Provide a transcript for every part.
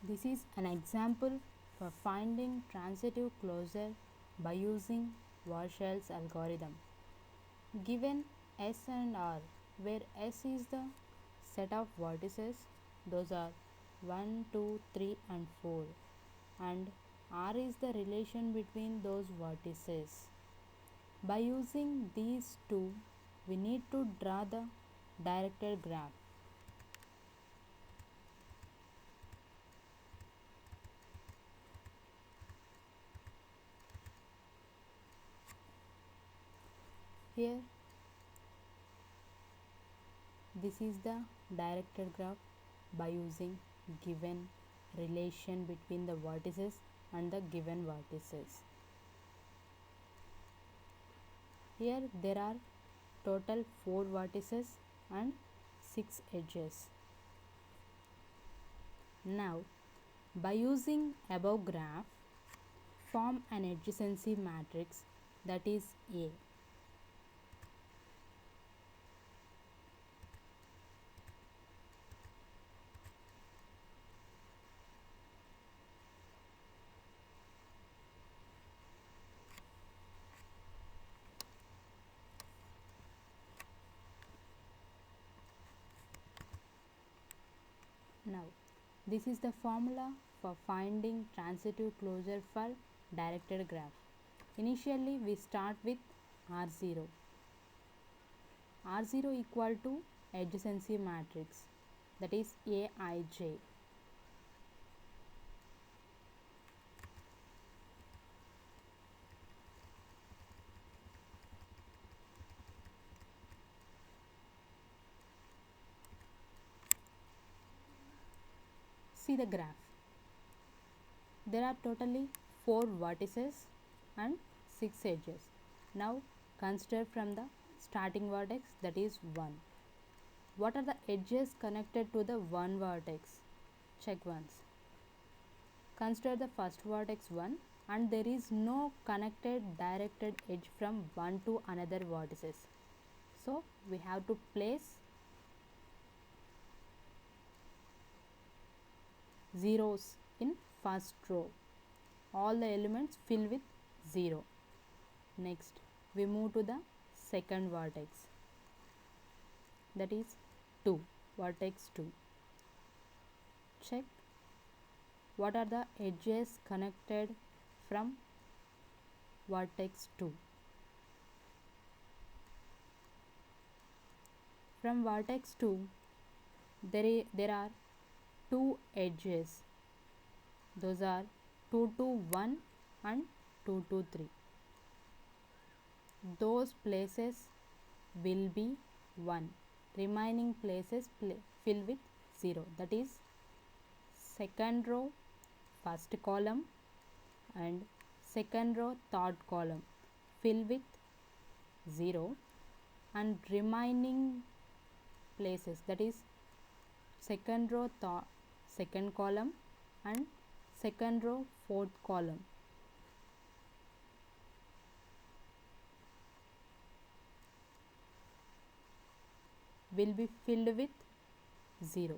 This is an example for finding transitive closure by using Warshall's algorithm. Given S and R, where S is the set of vertices, those are 1, 2, 3 and 4, and R is the relation between those vertices. By using these two, we need to draw the directed graph. Here, this is the directed graph by using given relation between the vertices and the given vertices. Here there are total 4 vertices and 6 edges. Now, by using above graph, form an adjacency matrix, that is A. Now, this is the formula for finding transitive closure for directed graph. Initially, we start with R0. R0 equal to adjacency matrix, that is Aij. See the graph. There are totally 4 vertices and 6 edges. Now consider from the starting vertex, that is 1. What are the edges connected to the 1 vertex? Check once. Consider the first vertex 1 and there is no connected directed edge from 1 to another vertices. So we have to place zeros in first row. All the elements fill with 0. Next, we move to the second vertex, that is 2, vertex 2. Check what are the edges connected from vertex 2. From vertex 2, there are 2 edges. Those are 2 to 1 and 2 to 3. Those places will be 1. Remaining places fill with 0. That is second row, first column and second row, third column fill with 0 and remaining places, that is second row, second column and second row, fourth column will be filled with 0.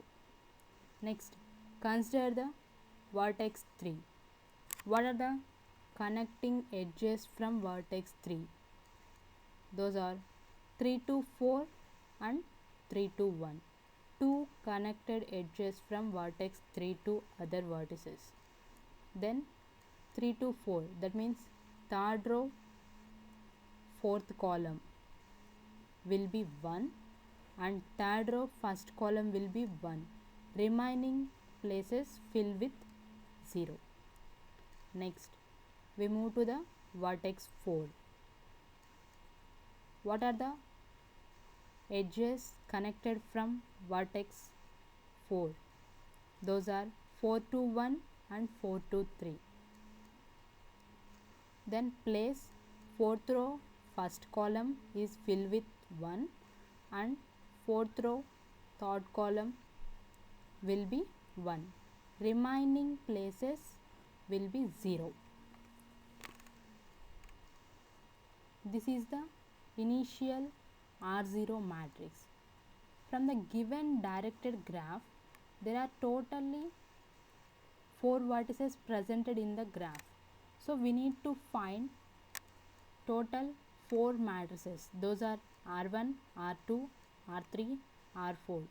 Next, consider the vertex 3. What are the connecting edges from vertex 3? Those are 3 to 4 and 3 to 1. 2 connected edges from vertex 3 to other vertices. Then 3 to 4, that means third row, fourth column will be 1 and third row, first column will be 1. Remaining places fill with 0. Next, we move to the vertex 4. What are the edges connected from vertex 4? Those are 4 to 1 and 4 to 3. Then place fourth row, first column is filled with 1 and fourth row, third column will be 1. Remaining places will be 0. This is the initial R0 matrix. From the given directed graph, there are totally 4 vertices presented in the graph. So we need to find total 4 matrices. Those are R1, R2, R3, R4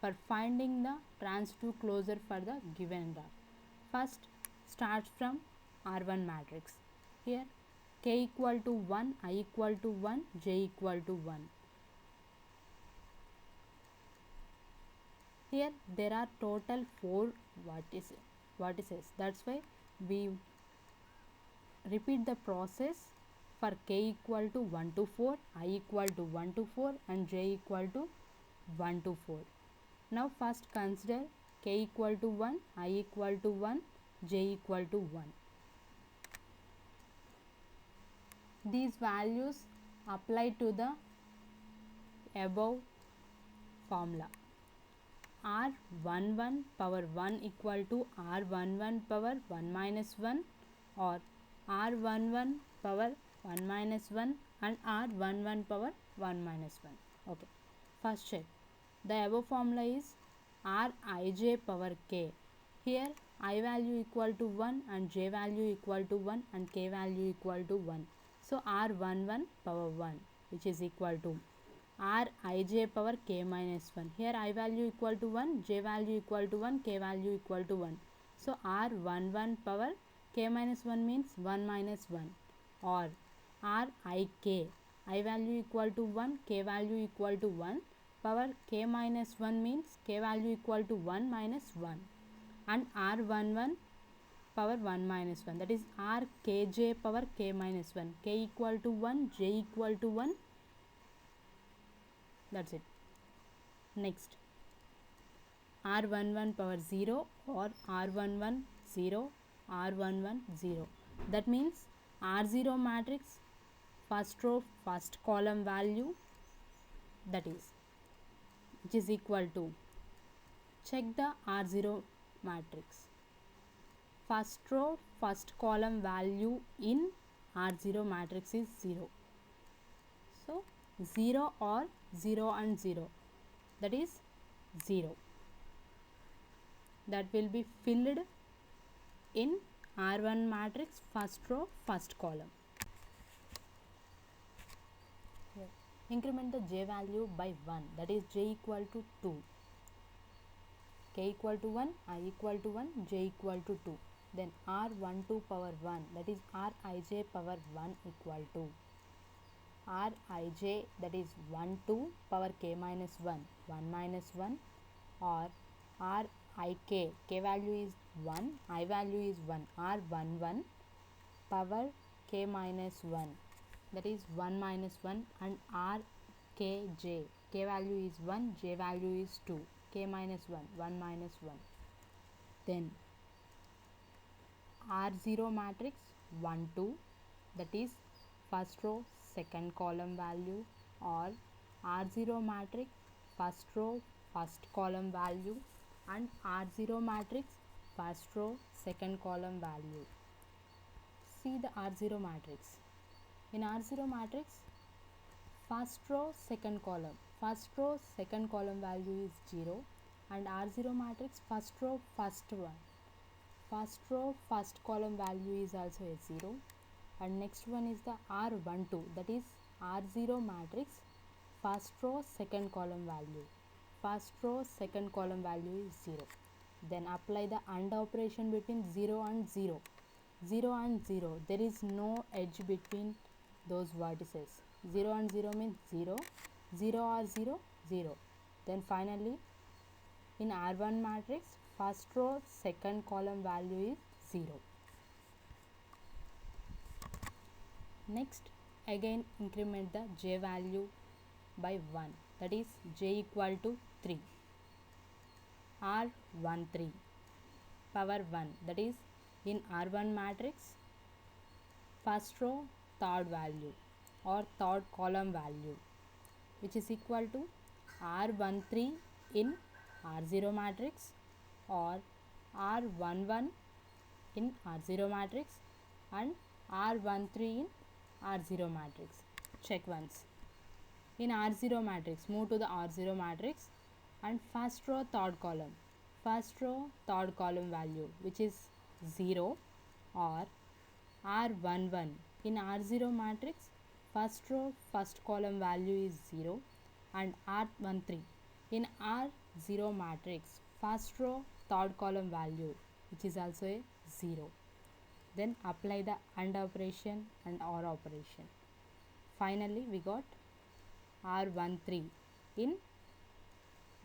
for finding the transitive closure for the given graph. First starts from R1 matrix. Here k equal to 1, I equal to 1, j equal to 1. Here there are total 4 vertices. That's why we repeat the process for k equal to 1 to 4, I equal to 1 to 4 and j equal to 1 to 4. Now first consider k equal to 1, I equal to 1, j equal to 1. These values apply to the above formula. R11 power 1 equal to R11 power 1 minus 1 or R11 power 1 minus 1 and R11 power 1 minus 1. Okay. First check. The above formula is Rij power k. Here I value equal to 1 and j value equal to 1 and k value equal to 1. So R11 power 1 which is equal to Rij power k minus 1. Here I value equal to 1, j value equal to 1, k value equal to 1. So R11 power k minus 1 means 1 minus 1 or Rik, I value equal to 1, k value equal to 1 power k minus 1 means k value equal to 1 minus 1 and R11 power 1 minus 1, that is Rkj power k minus 1, k equal to 1, j equal to 1. That's it. Next R11 power 0 or R11 0, R11 0. That means R0 matrix first row first column value, that is which is equal to, check the R0 matrix, first row first column value in R0 matrix is 0. So 0 or 0 and 0, that is 0, that will be filled in R1 matrix first row first column. Here increment the j value by 1, that is j equal to 2, k equal to 1, I equal to 1, j equal to 2. Then R12 power 1, that is Rij power 1 equal to Rij, that is 1 2 power k minus 1, 1 minus 1 or Rik, k value is 1, I value is 1, R11 power k minus 1, that is 1 minus 1 and Rkj, k value is 1, j value is 2, k minus 1, 1 minus 1. Then R0 matrix 1 2, that is first row second column value or R0 matrix first row first column value and R0 matrix first row second column value. See the R0 matrix. In R0 matrix first row second column value is 0 and R0 matrix first row first column value is also a 0 and next one is the R12, that is R0 matrix first row second column value is 0. Then apply the AND operation between 0 and 0, 0 and 0, there is no edge between those vertices, 0 and 0 means 0, 0 or 0, 0. Then finally in R1 matrix first row second column value is 0. Next again increment the j value by 1, that is j equal to 3, R13 power 1, that is in R1 matrix first row third value or third column value, which is equal to R13 in R0 matrix or R11 in R0 matrix and R13 in R0 matrix. Check once. In R0 matrix, move to the R0 matrix and first row third column value, which is 0, or R11. In R0 matrix, first row first column value is 0, and R13. In R0 matrix, first row third column value, which is also a 0. Then apply the AND operation and OR operation. Finally, we got R13 in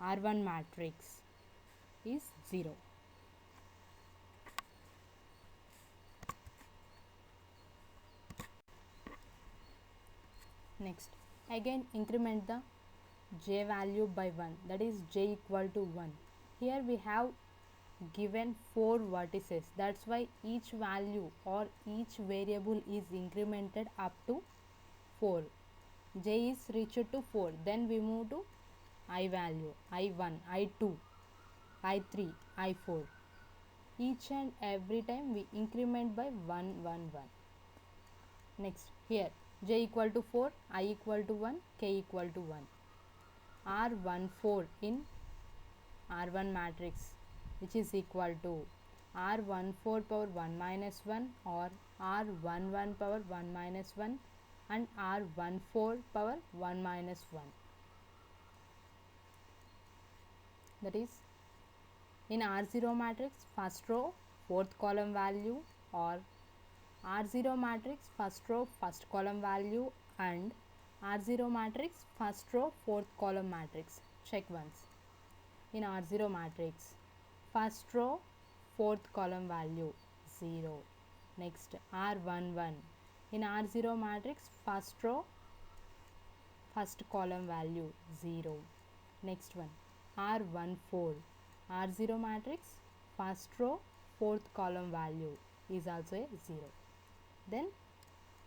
R1 matrix is 0. Next, again increment the j value by 1, that is j equal to 1. Here we have given 4 vertices, that's why each value or each variable is incremented up to 4. J is reached to 4, then we move to I value, I1, I2, I3, I4. Each and every time we increment by 1, 1, 1. Next, here j equal to 4, I equal to 1, k equal to 1. R14 in R1 matrix, which is equal to R14 power 1 minus 1 or R11 power 1 minus 1 and R14 power 1 minus 1. That is, in R0 matrix, first row fourth column value, or R0 matrix, first row first column value, and R0 matrix, first row fourth column matrix. Check once. In R0 matrix, first row fourth column value 0. Next, R11. In R0 matrix, first row first column value 0. Next one, R14. R0 matrix, first row fourth column value is also a 0. Then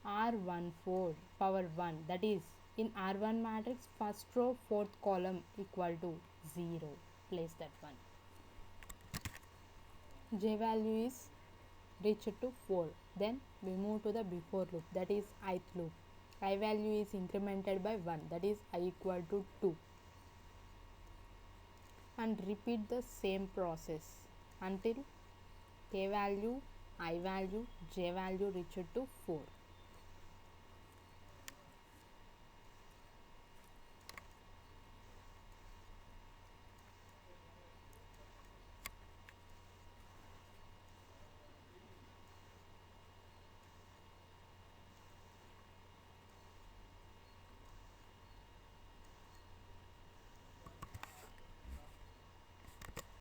R14 power 1, that is, in R1 matrix, first row fourth column equal to 0. Place that one. J value is reached to 4. Then we move to the before loop, that is ith loop. I value is incremented by 1, that is I equal to 2. And repeat the same process until k value, I value, j value reached to 4.